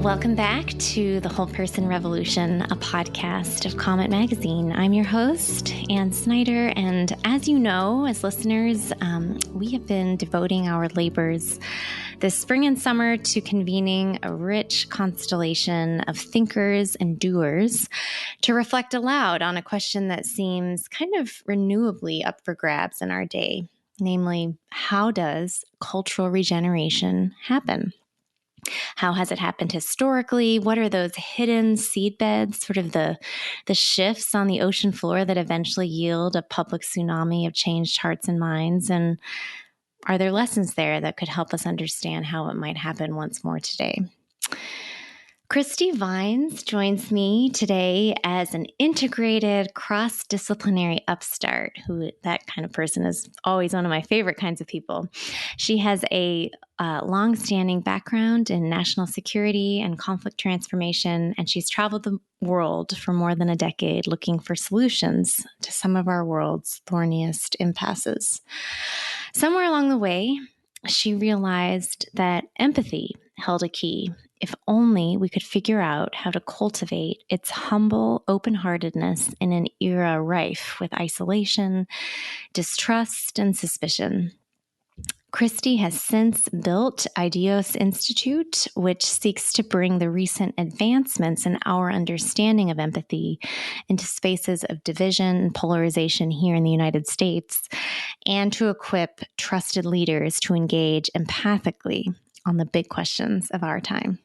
Welcome back to The Whole Person Revolution, a podcast of Comet Magazine. I'm your host, Ann Snyder, and as you know, as listeners, we have been devoting our labors this spring and summer to convening a rich constellation of thinkers and doers to reflect aloud on a question that seems kind of renewably up for grabs in our day, namely, how does cultural regeneration happen? How has it happened historically? What are those hidden seedbeds, sort of the shifts on the ocean floor that eventually yield a public tsunami of changed hearts and minds? And are there lessons there that could help us understand how it might happen once more today? Christy Vines joins me today as an integrated, cross-disciplinary upstart, who that kind of person is always one of my favorite kinds of people. She has a long-standing background in national security and conflict transformation, and she's traveled the world for more than a decade looking for solutions to some of our world's thorniest impasses. Somewhere along the way, she realized that empathy held a key. If only we could figure out how to cultivate its humble open-heartedness in an era rife with isolation, distrust, and suspicion. Christy has since built Ideos Institute, which seeks to bring the recent advancements in our understanding of empathy into spaces of division and polarization here in the United States, and to equip trusted leaders to engage empathically on the big questions of our time.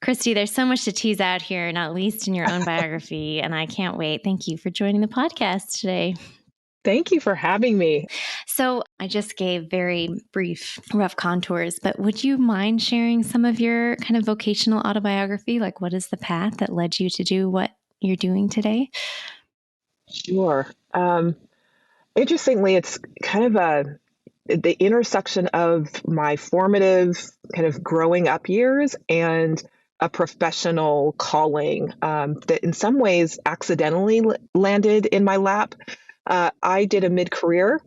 Christy, there's so much to tease out here, not least in your own biography, and I can't wait. Thank you for joining the podcast today. Thank you for having me. So I just gave very brief, rough contours, but would you mind sharing some of your kind of vocational autobiography? Like, what is the path that led you to do what you're doing today? Sure. Interestingly, it's kind of the intersection of my formative kind of growing up years and a professional calling that in some ways accidentally landed in my lap. I did a mid-career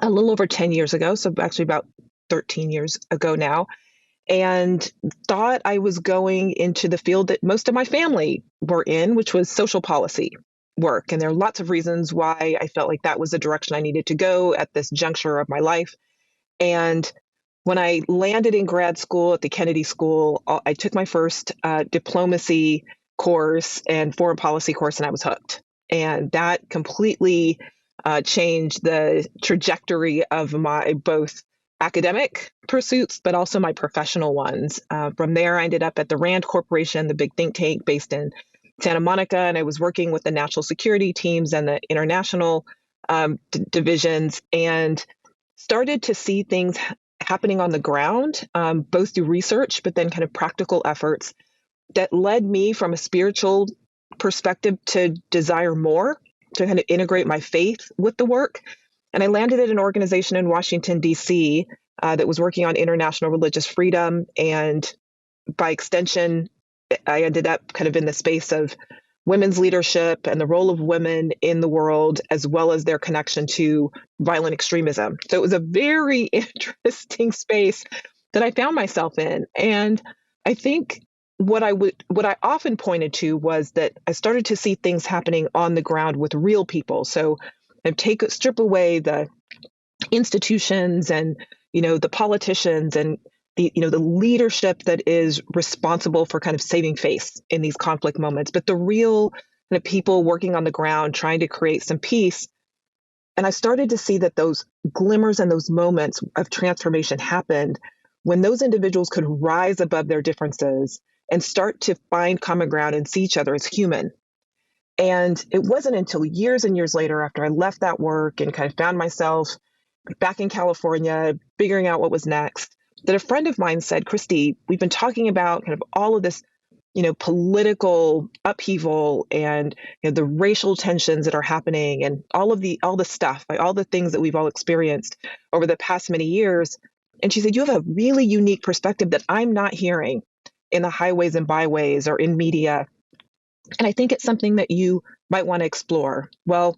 a little over 10 years ago, so actually about 13 years ago now, and thought I was going into the field that most of my family were in, which was social policy work. And there are lots of reasons why I felt like that was the direction I needed to go at this juncture of my life. And when I landed in grad school at the Kennedy School, I took my first diplomacy course and foreign policy course, and I was hooked. And that completely changed the trajectory of my both academic pursuits, but also my professional ones. From there, I ended up at the RAND Corporation, the big think tank based in Santa Monica, and I was working with the national security teams and the international divisions, and started to see things happening on the ground, both through research, but then kind of practical efforts that led me from a spiritual perspective to desire more, to kind of integrate my faith with the work. And I landed at an organization in Washington, D.C. That was working on international religious freedom. And by extension, I ended up kind of in the space of women's leadership and the role of women in the world, as well as their connection to violent extremism. So it was a very interesting space that I found myself in. And I think what I often pointed to was that I started to see things happening on the ground with real people. So strip away the institutions and, the politicians and the leadership that is responsible for kind of saving face in these conflict moments, but the real kind of people working on the ground trying to create some peace. And I started to see that those glimmers and those moments of transformation happened when those individuals could rise above their differences and start to find common ground and see each other as human. And it wasn't until years and years later, after I left that work and kind of found myself back in California, figuring out what was next, that a friend of mine said, Christy, we've been talking about kind of all of this, political upheaval and the racial tensions that are happening and all the stuff, like all the things that we've all experienced over the past many years. And she said, you have a really unique perspective that I'm not hearing in the highways and byways or in media. And I think it's something that you might want to explore. Well,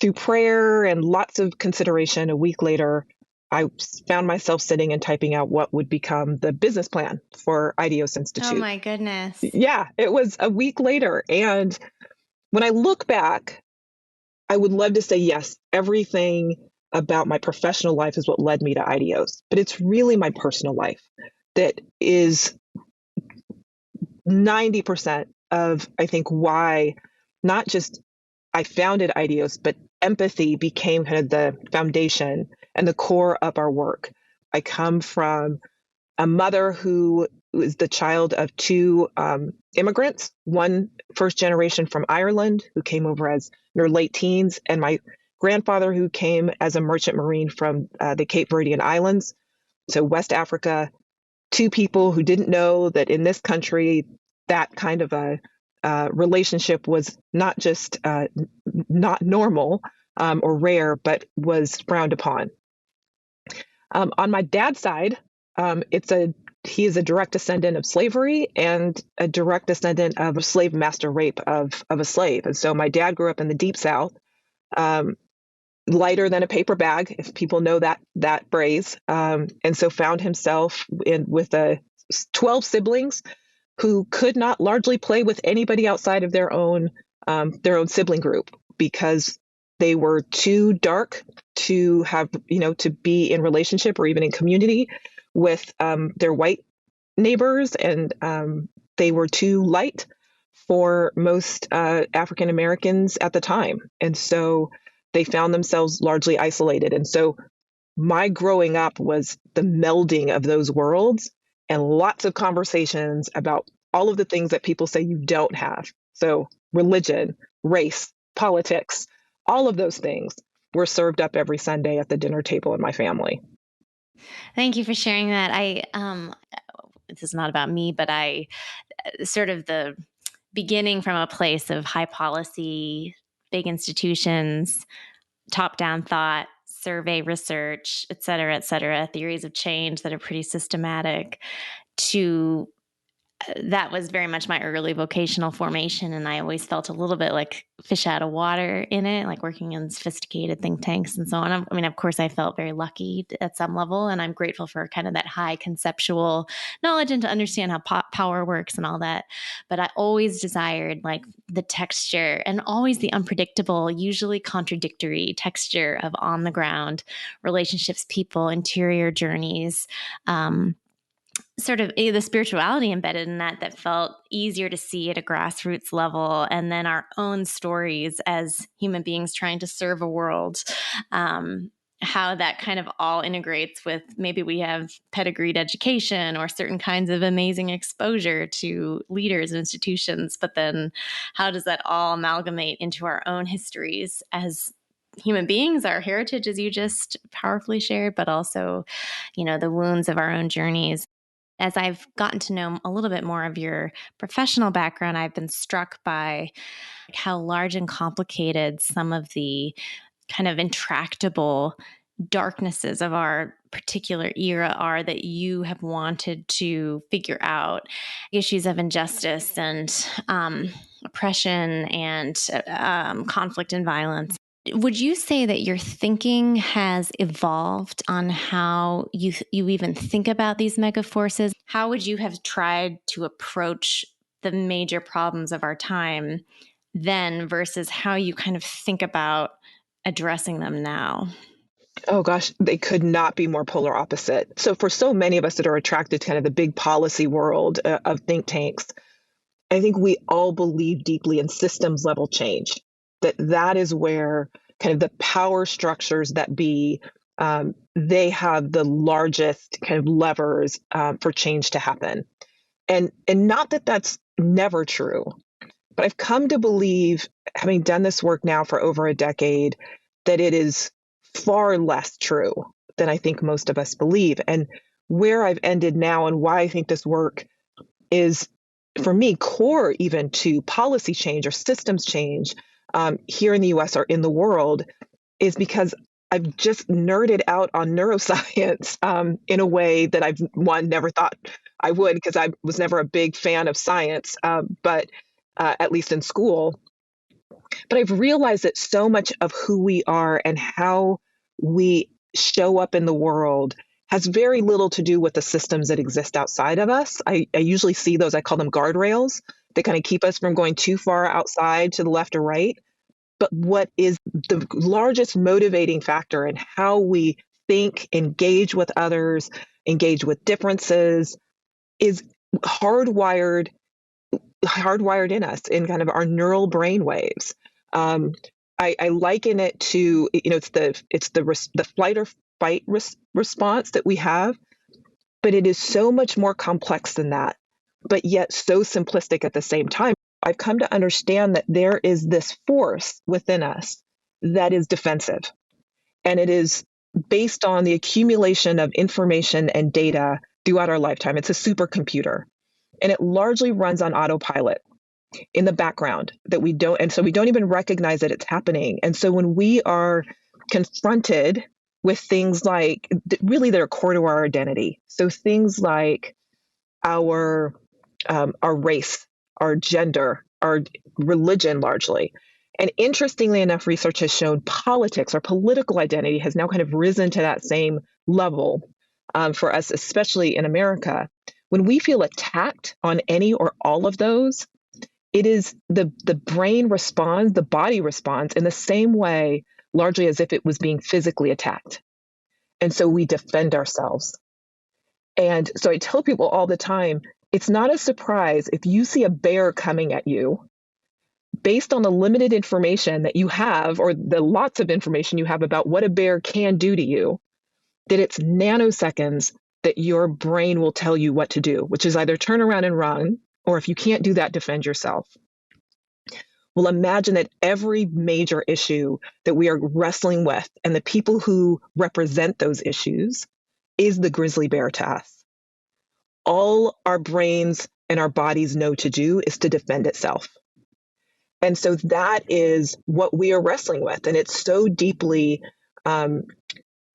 through prayer and lots of consideration, a week later, I found myself sitting and typing out what would become the business plan for Ideos Oh Institute. my goodness. Yeah, it was a week later. And when I look back, I would love to say, yes, everything about my professional life is what led me to Ideos, but it's really my personal life that is 90% of, I think, why not just I founded Ideos, but empathy became kind of the foundation and the core of our work. I come from a mother who was the child of two immigrants, one first generation from Ireland who came over as in her late teens, and my grandfather who came as a merchant marine from the Cape Verdean Islands, so West Africa. Two people who didn't know that in this country, that kind of a relationship was not just not normal or rare, but was frowned upon. On my dad's side, he is a direct descendant of slavery and a direct descendant of a slave master rape of a slave. And so my dad grew up in the Deep South, lighter than a paper bag, if people know that phrase, and so found himself with 12 siblings who could not largely play with anybody outside of their own sibling group because they were too dark to have, to be in relationship or even in community with their white neighbors, and they were too light for most African Americans at the time. And so they found themselves largely isolated. And so my growing up was the melding of those worlds and lots of conversations about all of the things that people say you don't have. So religion, race, politics, all of those things were served up every Sunday at the dinner table in my family. Thank you for sharing that. This is not about me, but I sort of the beginning from a place of high policy, big institutions, top-down thought, survey research, et cetera, theories of change that are pretty systematic to that was very much my early vocational formation. And I always felt a little bit like fish out of water in it, like working in sophisticated think tanks and so on. I mean, of course, I felt very lucky at some level, and I'm grateful for kind of that high conceptual knowledge and to understand how power works and all that. But I always desired like the texture and always the unpredictable, usually contradictory texture of on the ground relationships, people, interior journeys. Sort of the spirituality embedded in that felt easier to see at a grassroots level, and then our own stories as human beings trying to serve a world, how that kind of all integrates with maybe we have pedigreed education or certain kinds of amazing exposure to leaders and institutions, but then how does that all amalgamate into our own histories as human beings, our heritage, as you just powerfully shared, but also, the wounds of our own journeys. As I've gotten to know a little bit more of your professional background, I've been struck by how large and complicated some of the kind of intractable darknesses of our particular era are that you have wanted to figure out. Issues of injustice and oppression and conflict and violence. Would you say that your thinking has evolved on how you even think about these mega forces? How would you have tried to approach the major problems of our time then versus how you kind of think about addressing them now? Oh gosh, they could not be more polar opposite. So for so many of us that are attracted to kind of the big policy world of think tanks, I think we all believe deeply in systems level change, that is where kind of the power structures that be, they have the largest kind of levers for change to happen. And not that that's never true, but I've come to believe, having done this work now for over a decade, that it is far less true than I think most of us believe. And where I've ended now and why I think this work is, for me, core even to policy change or systems change here in the US or in the world, is because I've just nerded out on neuroscience in a way that I've never thought I would, because I was never a big fan of science, but at least in school. But I've realized that so much of who we are and how we show up in the world has very little to do with the systems that exist outside of us. I usually see those, I call them guardrails. They kind of keep us from going too far outside to the left or right. But what is the largest motivating factor in how we think, engage with others, engage with differences is hardwired in us in kind of our neural brain waves. I liken it to, it's the flight or fight response that we have, but it is so much more complex than that, but yet so simplistic at the same time. I've come to understand that there is this force within us that is defensive, and it is based on the accumulation of information and data throughout our lifetime. It's a supercomputer, and it largely runs on autopilot in the background and so we don't even recognize that it's happening. And so when we are confronted with things like really that are core to our identity, so things like our race, our gender, our religion largely. And interestingly enough, research has shown politics or political identity has now kind of risen to that same level for us, especially in America. When we feel attacked on any or all of those, it is the brain responds, the body responds in the same way, largely as if it was being physically attacked. And so we defend ourselves. And so I tell people all the time, it's not a surprise if you see a bear coming at you, based on the limited information that you have, or the lots of information you have about what a bear can do to you, that it's nanoseconds that your brain will tell you what to do, which is either turn around and run, or if you can't do that, defend yourself. Well, imagine that every major issue that we are wrestling with and the people who represent those issues is the grizzly bear to us. All our brains and our bodies know to do is to defend itself. And so that is what we are wrestling with. And it's so deeply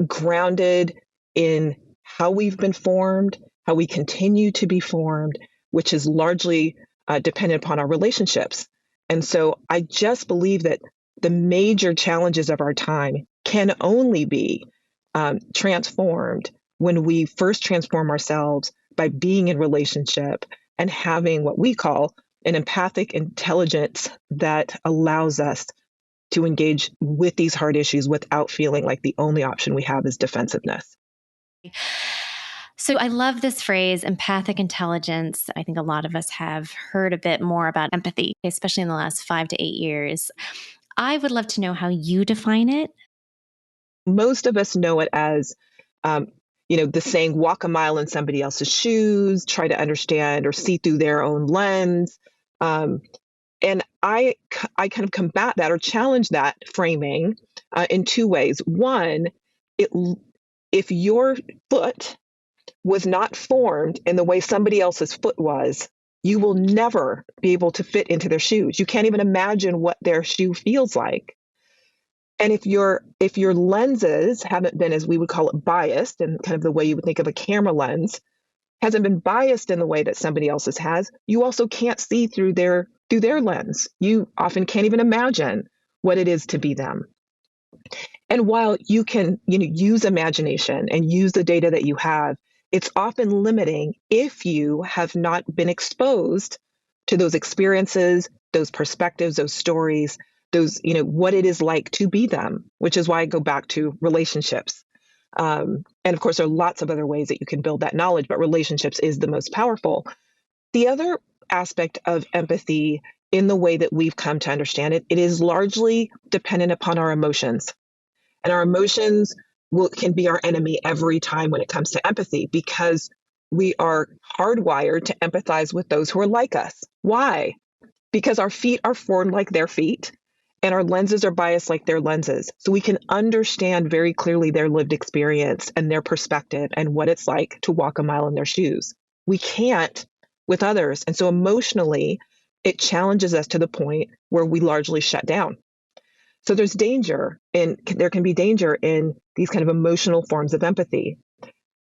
grounded in how we've been formed, how we continue to be formed, which is largely dependent upon our relationships. And so I just believe that the major challenges of our time can only be transformed when we first transform ourselves by being in relationship and having what we call an empathic intelligence that allows us to engage with these hard issues without feeling like the only option we have is defensiveness. So I love this phrase, empathic intelligence. I think a lot of us have heard a bit more about empathy, especially in the last 5 to 8 years. I would love to know how you define it. Most of us know it as, the saying, walk a mile in somebody else's shoes, try to understand or see through their own lens. And I kind of combat that or challenge that framing in two ways. One, if your foot was not formed in the way somebody else's foot was, you will never be able to fit into their shoes. You can't even imagine what their shoe feels like. And if your lenses haven't been, as we would call it, biased, and kind of the way you would think of a camera lens, hasn't been biased in the way that somebody else's has, you also can't see through their lens. You often can't even imagine what it is to be them. And while you can, use imagination and use the data that you have, it's often limiting if you have not been exposed to those experiences, those perspectives, those stories, those, what it is like to be them, which is why I go back to relationships. And of course, there are lots of other ways that you can build that knowledge, but relationships is the most powerful. The other aspect of empathy in the way that we've come to understand it, it is largely dependent upon our emotions. And our emotions can be our enemy every time when it comes to empathy, because we are hardwired to empathize with those who are like us. Why? Because our feet are formed like their feet, and our lenses are biased like their lenses. So we can understand very clearly their lived experience and their perspective and what it's like to walk a mile in their shoes. We can't with others. And so emotionally, it challenges us to the point where we largely shut down. So there's danger, and there can be danger in these kind of emotional forms of empathy.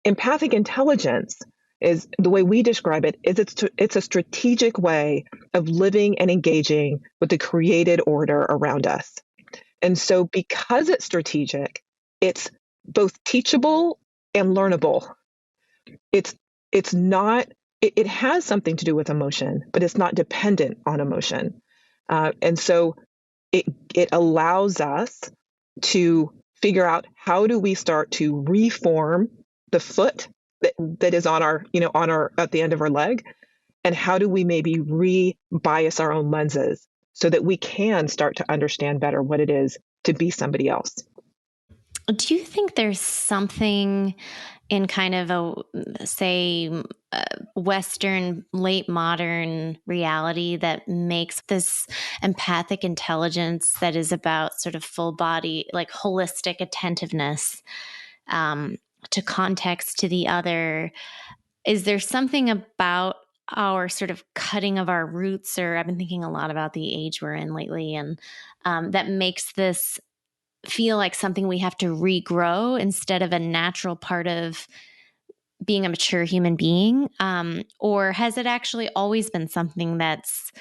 Empathic intelligence is, the way we describe it, is it's a strategic way of living and engaging with the created order around us. And so because it's strategic, it's both teachable and learnable. It's not, it has something to do with emotion, but it's not dependent on emotion. And so it allows us to figure out, how do we start to reform the foot that is on our, at the end of our leg, and how do we maybe re-bias our own lenses so that we can start to understand better what it is to be somebody else. Do you think there's something in kind of Western late modern reality that makes this empathic intelligence that is about sort of full body, like holistic attentiveness to context, to the other? Is there something about our sort of cutting of our roots, or I've been thinking a lot about the age we're in lately, and that makes this feel like something we have to regrow instead of a natural part of being a mature human being? Or has it actually always been something that's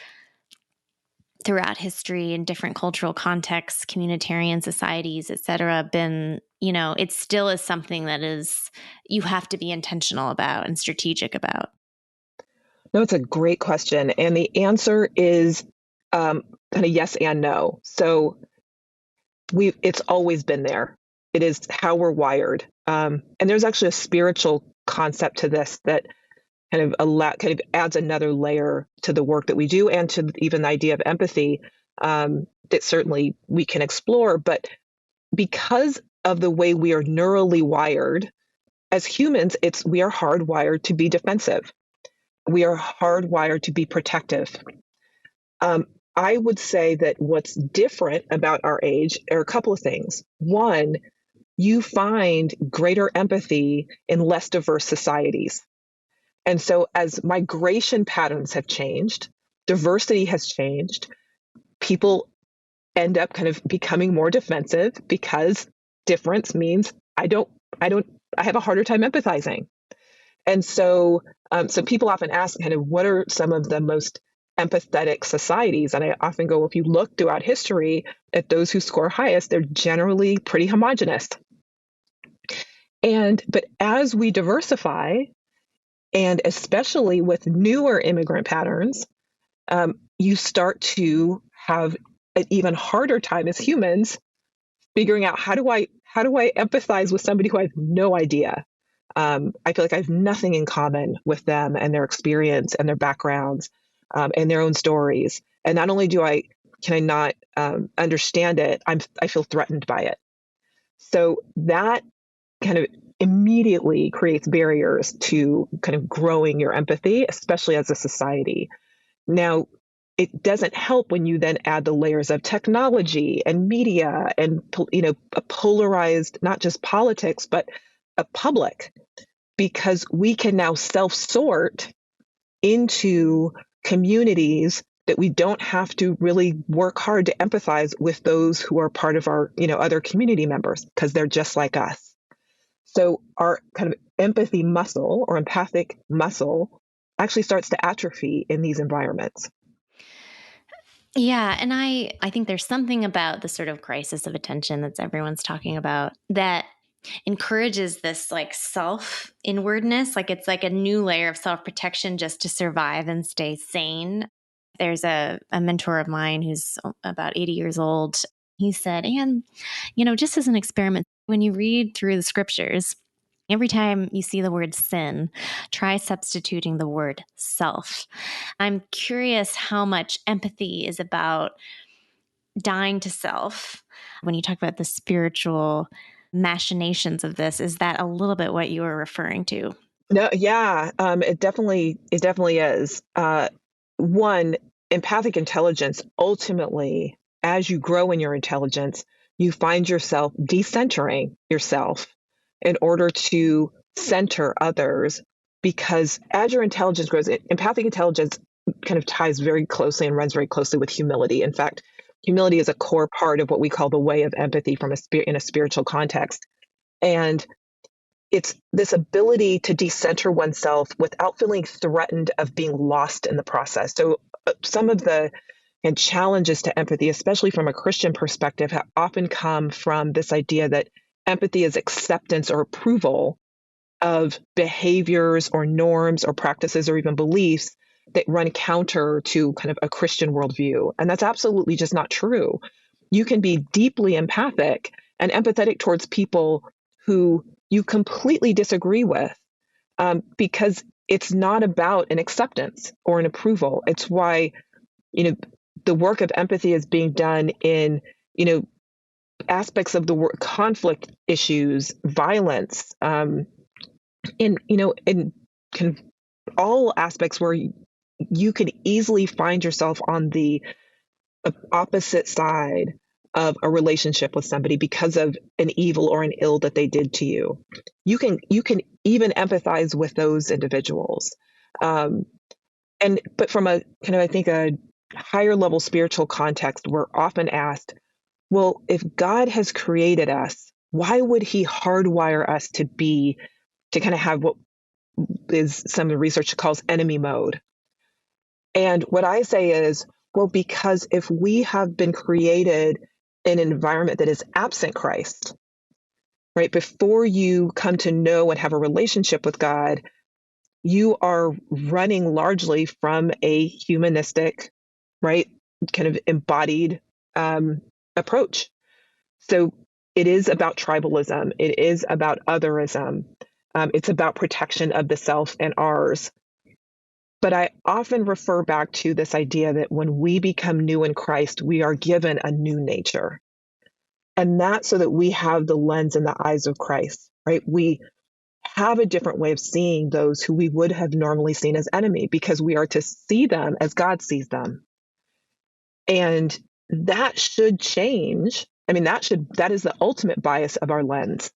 throughout history in different cultural contexts, communitarian societies, et cetera, been, it still is something that is, you have to be intentional about and strategic about? No, it's a great question. And the answer is kind of yes and no. So it's always been there. It is how we're wired. And there's actually a spiritual concept to this that kind of adds another layer to the work that we do, and to even the idea of empathy, that certainly we can explore. But because of the way we are neurally wired as humans, we are hardwired to be defensive. We are hardwired to be protective. I would say that what's different about our age are a couple of things. One, you find greater empathy in less diverse societies. And so as migration patterns have changed, diversity has changed, people end up kind of becoming more defensive, because difference means I have a harder time empathizing. And so people often ask kind of, what are some of the most empathetic societies? And I often go, if you look throughout history at those who score highest, they're generally pretty homogenous. But as we diversify, and especially with newer immigrant patterns, you start to have an even harder time as humans figuring out, how do I empathize with somebody who I have no idea? I feel like I have nothing in common with them and their experience and their backgrounds, and their own stories. And not only can I not understand it, I feel threatened by it. So that kind of immediately creates barriers to kind of growing your empathy, especially as a society. Now, it doesn't help when you then add the layers of technology and media and, a polarized, not just politics, but a public, because we can now self-sort into communities that we don't have to really work hard to empathize with those who are part of our, other community members, because they're just like us. So our kind of empathy muscle, or empathic muscle, actually starts to atrophy in these environments. Yeah. And I think there's something about the sort of crisis of attention that everyone's talking about that encourages this like self inwardness. Like it's like a new layer of self-protection just to survive and stay sane. There's a mentor of mine who's about 80 years old. He said, and, just as an experiment, when you read through the scriptures, every time you see the word sin, try substituting the word self. I'm curious how much empathy is about dying to self. When you talk about the spiritual machinations of this, is that a little bit what you were referring to? No, yeah, it definitely is. One, empathic intelligence, ultimately, as you grow in your intelligence, you find yourself decentering yourself in order to center others, because as your intelligence grows, empathic intelligence kind of ties very closely and runs very closely with humility. In fact, humility is a core part of what we call the way of empathy in a spiritual context. And it's this ability to decenter oneself without feeling threatened of being lost in the process. So some of the challenges to empathy, especially from a Christian perspective, have often come from this idea that empathy is acceptance or approval of behaviors or norms or practices or even beliefs that run counter to kind of a Christian worldview. And that's absolutely just not true. You can be deeply empathic and empathetic towards people who you completely disagree with, because it's not about an acceptance or an approval. It's why, the work of empathy is being done in, aspects of the work, conflict issues, violence, in kind of all aspects where you could easily find yourself on the opposite side of a relationship with somebody because of an evil or an ill that they did to you. You can even empathize with those individuals. But from a kind of, I think, a higher level spiritual context, we're often asked, well, if God has created us, why would he hardwire us to kind of have what is some of the research calls enemy mode? And what I say is, well, because if we have been created in an environment that is absent Christ, right? Before you come to know and have a relationship with God, you are running largely from a humanistic, right, kind of embodied approach. So it is about tribalism. It is about otherism. It's about protection of the self and ours. But I often refer back to this idea that when we become new in Christ, we are given a new nature. And that's so that we have the lens and the eyes of Christ, right? We have a different way of seeing those who we would have normally seen as enemy, because we are to see them as God sees them. And that should change. I mean, that is the ultimate bias of our lens.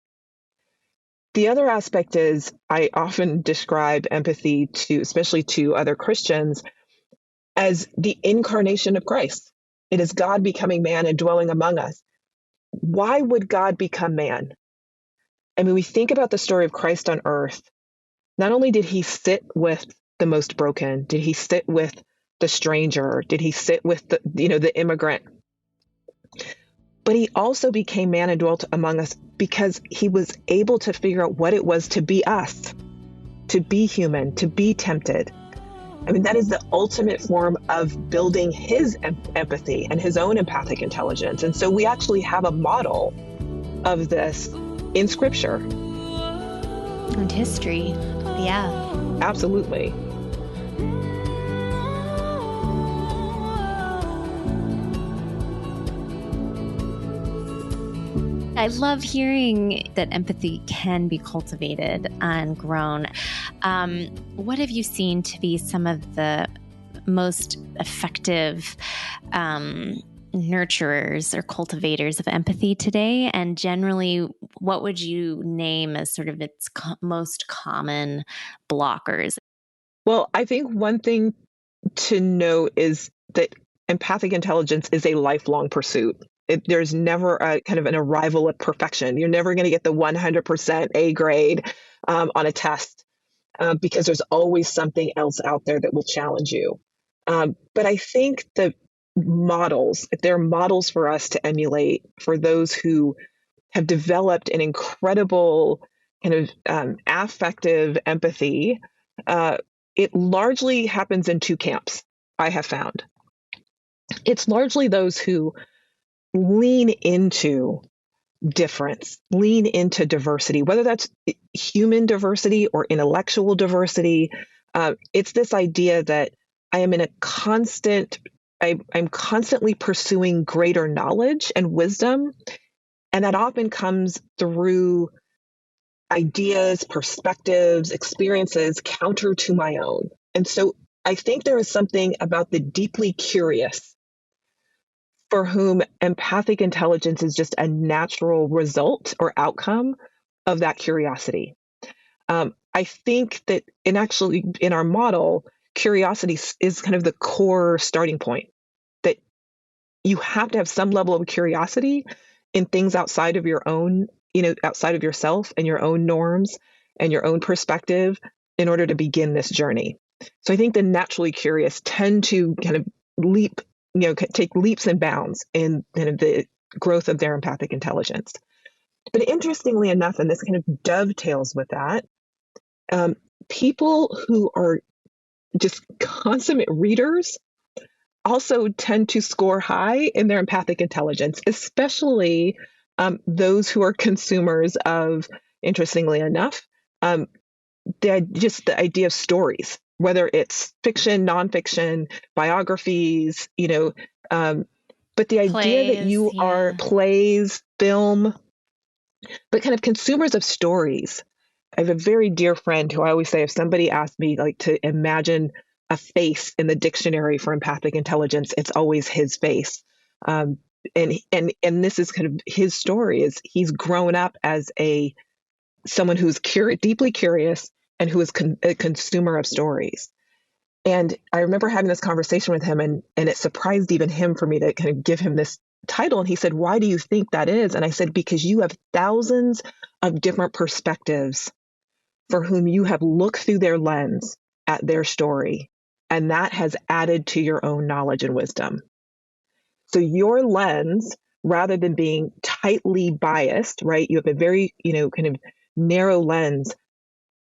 The other aspect is, I often describe empathy especially to other Christians, as the incarnation of Christ. It is God becoming man and dwelling among us. Why would God become man? I mean, we think about the story of Christ on earth. Not only did he sit with the most broken, did he sit with the stranger, did he sit with the immigrant, but he also became man and dwelt among us because he was able to figure out what it was to be us, to be human, to be tempted. I mean, that is the ultimate form of building his empathy and his own empathic intelligence. And so we actually have a model of this in Scripture. And history. Yeah. Absolutely. I love hearing that empathy can be cultivated and grown. What have you seen to be some of the most effective nurturers or cultivators of empathy today? And generally, what would you name as sort of its most common blockers? Well, I think one thing to know is that empathic intelligence is a lifelong pursuit. There's never a kind of an arrival at perfection. You're never going to get the 100% A grade on a test because there's always something else out there that will challenge you. But I think the models, if there are models for us to emulate for those who have developed an incredible kind of affective empathy, it largely happens in two camps, I have found. It's largely those who lean into difference, lean into diversity, whether that's human diversity or intellectual diversity. It's this idea that I'm constantly pursuing greater knowledge and wisdom. And that often comes through ideas, perspectives, experiences counter to my own. And so I think there is something about the deeply curious for whom empathic intelligence is just a natural result or outcome of that curiosity. I think that in our model, curiosity is kind of the core starting point, that you have to have some level of curiosity in things outside of your own, outside of yourself and your own norms and your own perspective in order to begin this journey. So I think the naturally curious tend to kind of take leaps and bounds in kind of the growth of their empathic intelligence. But interestingly enough, and this kind of dovetails with that, um, people who are just consummate readers also tend to score high in their empathic intelligence, especially those who are consumers of, interestingly enough, um, just the idea of stories, whether it's fiction, nonfiction, biographies, but the idea that Plays, you are yeah. plays, film, but kind of consumers of stories. I have a very dear friend who I always say, if somebody asked me like to imagine a face in the dictionary for empathic intelligence, it's always his face. Um, and this is kind of his story. Is he's grown up as someone who's deeply curious and who is a consumer of stories. And I remember having this conversation with him, and it surprised even him for me to kind of give him this title. And he said, "Why do you think that is?" And I said, "Because you have thousands of different perspectives for whom you have looked through their lens at their story, and that has added to your own knowledge and wisdom. So your lens, rather than being tightly biased, right? You have a very, kind of narrow lens.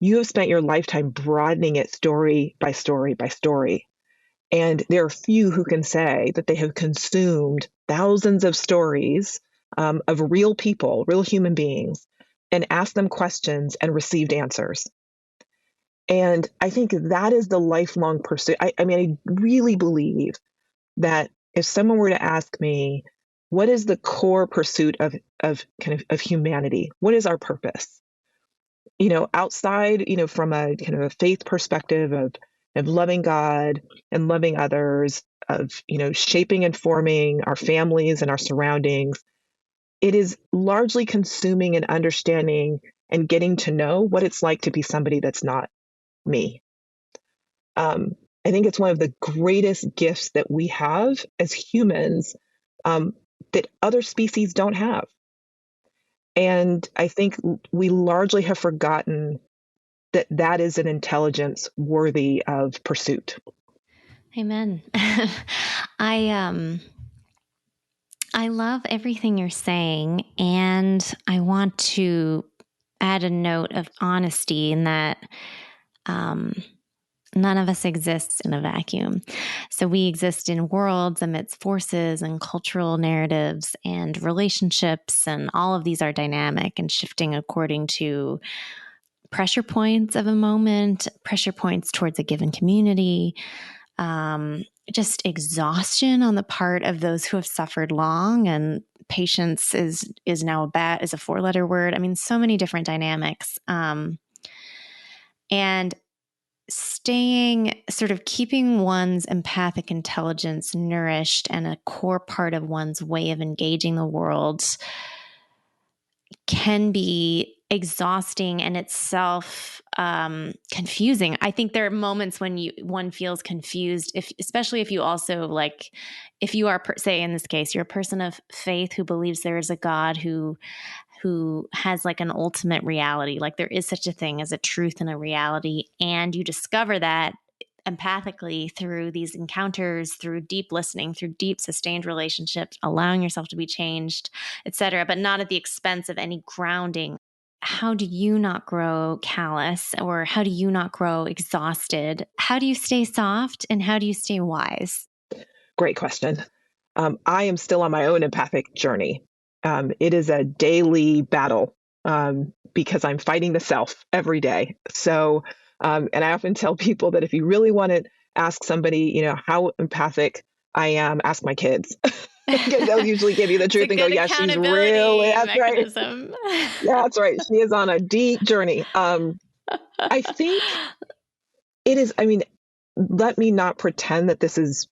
You have spent your lifetime broadening it story by story by story. And there are few who can say that they have consumed thousands of stories of real people, real human beings, and asked them questions and received answers. And I think that is the lifelong pursuit. I mean, I really believe that if someone were to ask me, what is the core pursuit of kind of humanity? What is our purpose? Outside, from a kind of a faith perspective of loving God and loving others, of, shaping and forming our families and our surroundings, it is largely consuming and understanding and getting to know what it's like to be somebody that's not me. I think it's one of the greatest gifts that we have as humans, that other species don't have. And I think we largely have forgotten that that is an intelligence worthy of pursuit. Amen. I I love everything you're saying, and I want to add a note of honesty in that um, none of us exists in a vacuum. So we exist in worlds amidst forces and cultural narratives and relationships, and all of these are dynamic and shifting according to pressure points of a moment, pressure points towards a given community, just exhaustion on the part of those who have suffered long, and patience is now is a 4-letter word. I mean, so many different dynamics, and sort of keeping one's empathic intelligence nourished and a core part of one's way of engaging the world can be exhausting and itself confusing. I think there are moments when one feels confused, especially if you also if you are, say in this case, you're a person of faith who believes there is a God who has like an ultimate reality, like there is such a thing as a truth and a reality, and you discover that empathically through these encounters, through deep listening, through deep sustained relationships, allowing yourself to be changed, etc., but not at the expense of any grounding. How do you not grow callous, or how do you not grow exhausted? How do you stay soft, and how do you stay wise? Great question. I am still on my own empathic journey. It is a daily battle because I'm fighting the self every day. So, and I often tell people that if you really want to ask somebody, how empathic I am, ask my kids. Because they'll usually give you the truth and go, yeah, she's really, that's mechanism. Right. Yeah, that's right. She is on a deep journey. I think it is, let me not pretend that this is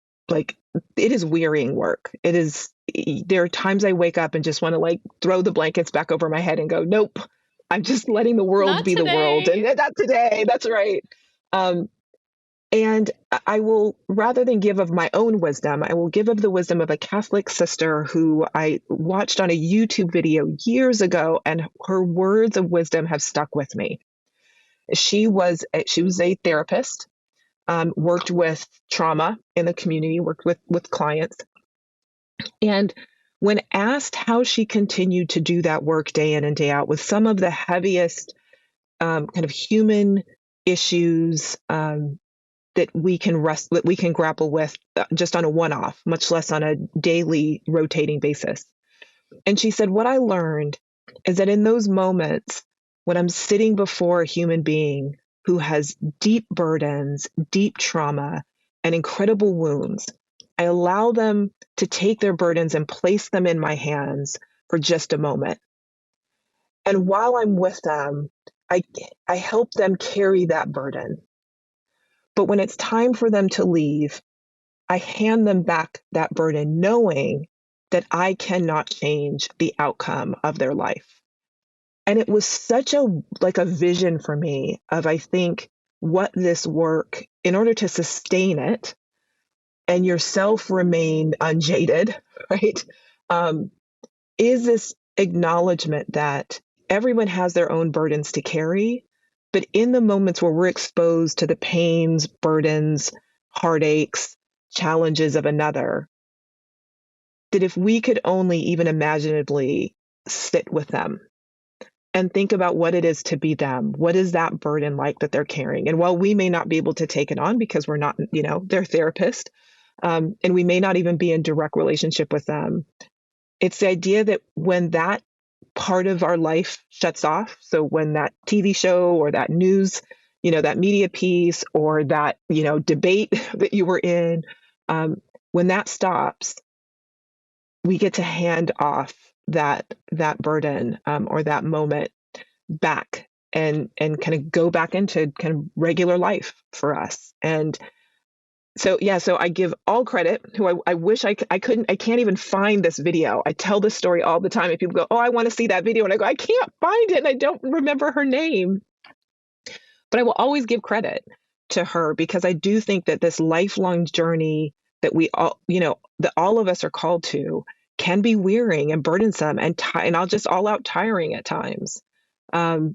it is wearying work. There are times I wake up and just want to throw the blankets back over my head and go, nope, I'm just letting the world Not be today. the world. And not today. That's right. And I will, rather than give of my own wisdom, I will give of the wisdom of a Catholic sister who I watched on a YouTube video years ago, and her words of wisdom have stuck with me. She was a therapist, worked with trauma in the community, worked with clients. And When asked how she continued to do that work day in and day out with some of the heaviest kind of human issues that we can grapple with just on a one-off, much less on a daily rotating basis. And she said, what I learned is that in those moments when I'm sitting before a human being who has deep burdens, deep trauma, and incredible wounds, I allow them to take their burdens and place them in my hands for just a moment. And while I'm with them, I help them carry that burden. But when it's time for them to leave, I hand them back that burden, knowing that I cannot change the outcome of their life. And it was such a vision for me of, I think, what this work, in order to sustain it and yourself remain unjaded, right, is this acknowledgement that everyone has their own burdens to carry. But in the moments where we're exposed to the pains, burdens, heartaches, challenges of another, that if we could only even imaginably sit with them and think about what it is to be them, what is that burden like that they're carrying? And while we may not be able to take it on because we're not, their therapist, and we may not even be in direct relationship with them, it's the idea that when that part of our life shuts off, so when that TV show or that news, that media piece or that, debate that you were in, when that stops, we get to hand off that burden or that moment back and kind of go back into kind of regular life for us. And so I give all credit who I wish I can't even find this video. I tell this story all the time and people go, oh, I want to see that video. And I go, I can't find it. And I don't remember her name, but I will always give credit to her because I do think that this lifelong journey that we all, that all of us are called to can be wearing and burdensome and I'll just all out tiring at times. But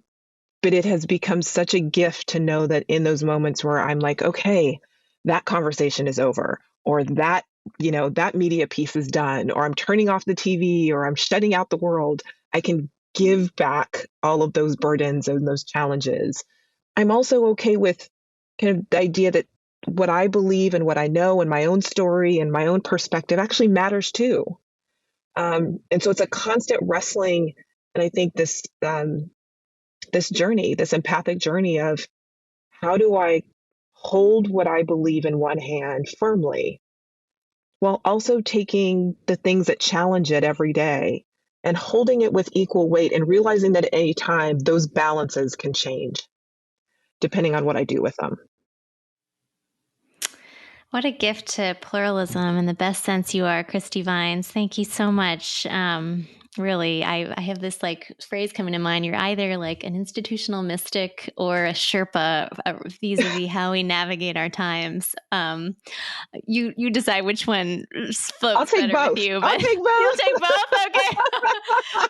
it has become such a gift to know that in those moments where I'm like, okay, that conversation is over, or that, that media piece is done, or I'm turning off the TV, or I'm shutting out the world, I can give back all of those burdens and those challenges. I'm also okay with kind of the idea that what I believe and what I know and my own story and my own perspective actually matters too. And so it's a constant wrestling. And I think this journey, this empathic journey of how do I hold what I believe in one hand firmly, while also taking the things that challenge it every day and holding it with equal weight and realizing that at any time those balances can change depending on what I do with them. What a gift to pluralism in the best sense you are, Christy Vines. Thank you so much. Really, I have this phrase coming to mind. You're either like an institutional mystic or a Sherpa vis-a-vis how we navigate our times. You decide which one floats better with you. But I'll take both. You'll take both? Okay.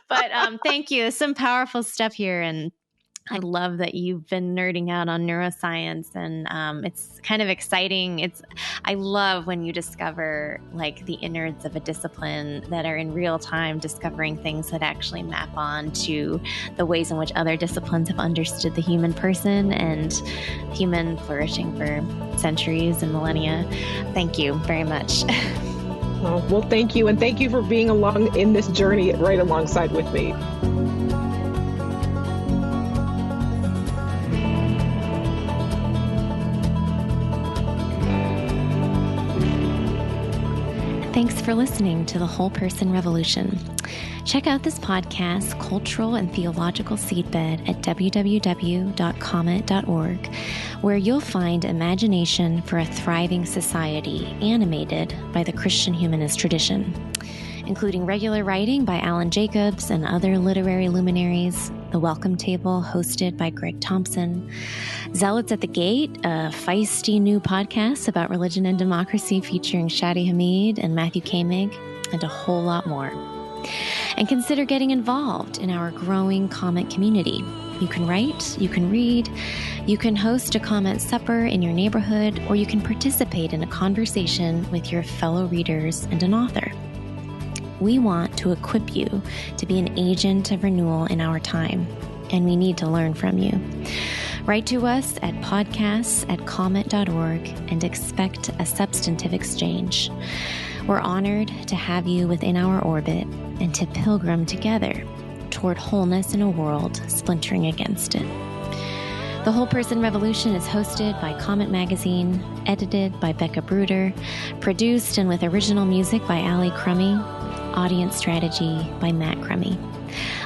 But thank you. There's some powerful stuff here. And I love that you've been nerding out on neuroscience, and it's kind of exciting. I love when you discover the innards of a discipline that are in real time, discovering things that actually map on to the ways in which other disciplines have understood the human person and human flourishing for centuries and millennia. Thank you very much. Well, thank you. And thank you for being along in this journey right alongside with me. Thanks for listening to The Whole Person Revolution. Check out this podcast, Cultural and Theological Seedbed, at www.comet.org, where you'll find imagination for a thriving society animated by the Christian humanist tradition, including regular writing by Alan Jacobs and other literary luminaries, The Welcome Table, hosted by Greg Thompson, Zealots at the Gate, a feisty new podcast about religion and democracy featuring Shadi Hamid and Matthew Koenig, and a whole lot more. And consider getting involved in our growing comment community. You can write, you can read, you can host a comment supper in your neighborhood, or you can participate in a conversation with your fellow readers and an author. We want to equip you to be an agent of renewal in our time, and we need to learn from you. Write to us at podcasts@comet.org and expect a substantive exchange. We're honored to have you within our orbit and to pilgrim together toward wholeness in a world splintering against it. The Whole Person Revolution is hosted by Comet Magazine, edited by Becca Bruder, produced and with original music by Allie Crummy, audience strategy by Matt Crummy.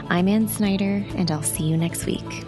I'm Ann Snyder, and I'll see you next week.